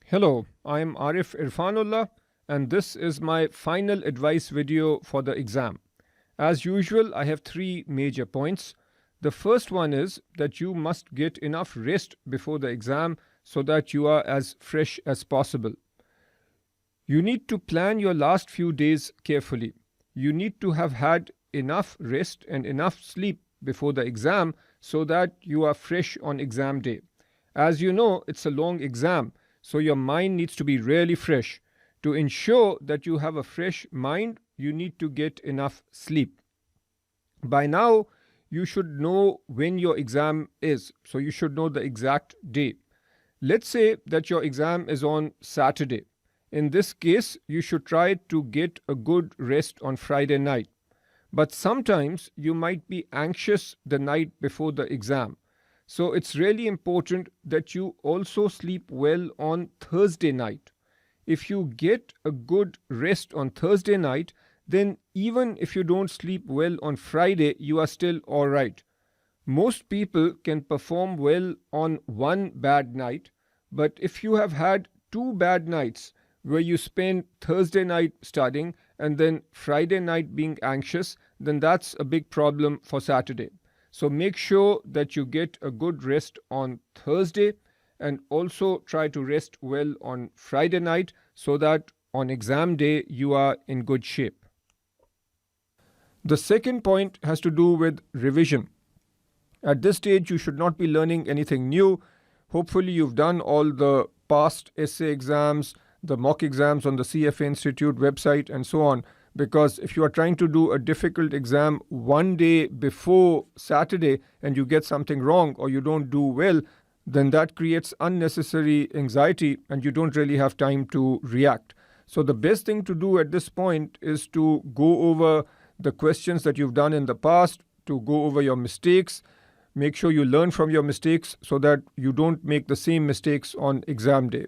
Hello, I am Arif Irfanullah and this is my final advice video for the exam. As usual, I have three major points. The first one is that you must get enough rest before the exam so that you are as fresh as possible. You need to plan your last few days carefully. You need to have had enough rest and enough sleep before the exam so that you are fresh on exam day. As you know, it's a long exam, so your mind needs to be really fresh. To ensure that you have a fresh mind, you need to get enough sleep. By now, you should know when your exam is, so you should know the exact day. Let's say that your exam is on Saturday. In this case, you should try to get a good rest on Friday night. But sometimes you might be anxious the night before the exam. So it's really important that you also sleep well on Thursday night. If you get a good rest on Thursday night, then even if you don't sleep well on Friday, you are still all right. Most people can perform well on one bad night, but if you have had two bad nights where you spend Thursday night studying and then Friday night being anxious, then that's a big problem for Saturday. So make sure that you get a good rest on Thursday and also try to rest well on Friday night so that on exam day you are in good shape. The second point has to do with revision. At this stage, you should not be learning anything new. Hopefully, you've done all the past essay exams, the mock exams on the CFA Institute website and so on. Because if you are trying to do a difficult exam one day before Saturday and you get something wrong or you don't do well, then that creates unnecessary anxiety and you don't really have time to react. So the best thing to do at this point is to go over the questions that you've done in the past, to go over your mistakes. Make sure you learn from your mistakes so that you don't make the same mistakes on exam day.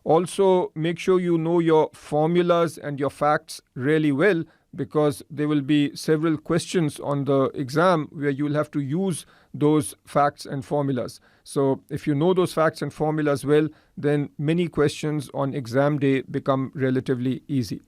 Also, make sure you know your formulas and your facts really well because there will be several questions on the exam where you will have to use those facts and formulas. So if you know those facts and formulas well, then many questions on exam day become relatively easy.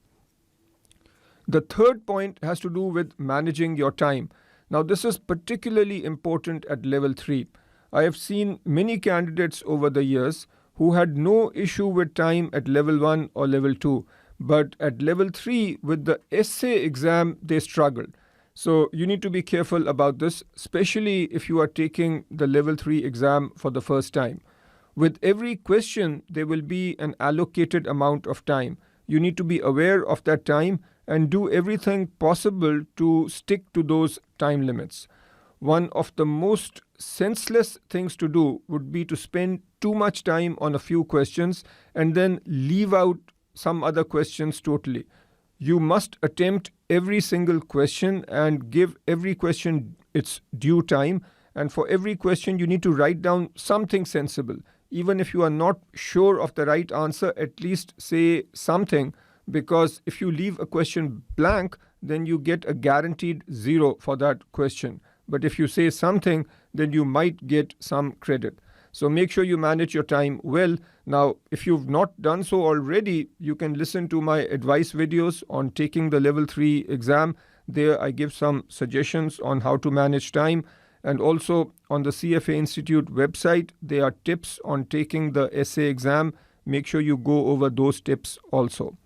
The third point has to do with managing your time. Now, this is particularly important at level 3. I have seen many candidates over the years who had no issue with time at level 1 or level 2. But at level 3, with the essay exam, they struggled. So you need to be careful about this, especially if you are taking the level 3 exam for the first time. With every question, there will be an allocated amount of time. You need to be aware of that time and do everything possible to stick to those time limits. One of the most senseless things to do would be to spend too much time on a few questions and then leave out some other questions totally. You must attempt every single question and give every question its due time. And for every question, you need to write down something sensible. Even if you are not sure of the right answer, at least say something, because if you leave a question blank, then you get a guaranteed 0 for that question. But if you say something, then you might get some credit. So make sure you manage your time well. Now, if you've not done so already, you can listen to my advice videos on taking the level 3 exam. There I give some suggestions on how to manage time. And also on the CFA Institute website, there are tips on taking the essay exam. Make sure you go over those tips also.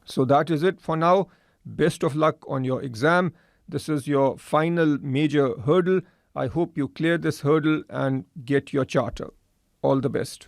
So that is it for now. Best of luck on your exam. This is your final major hurdle. I hope you clear this hurdle and get your charter. All the best.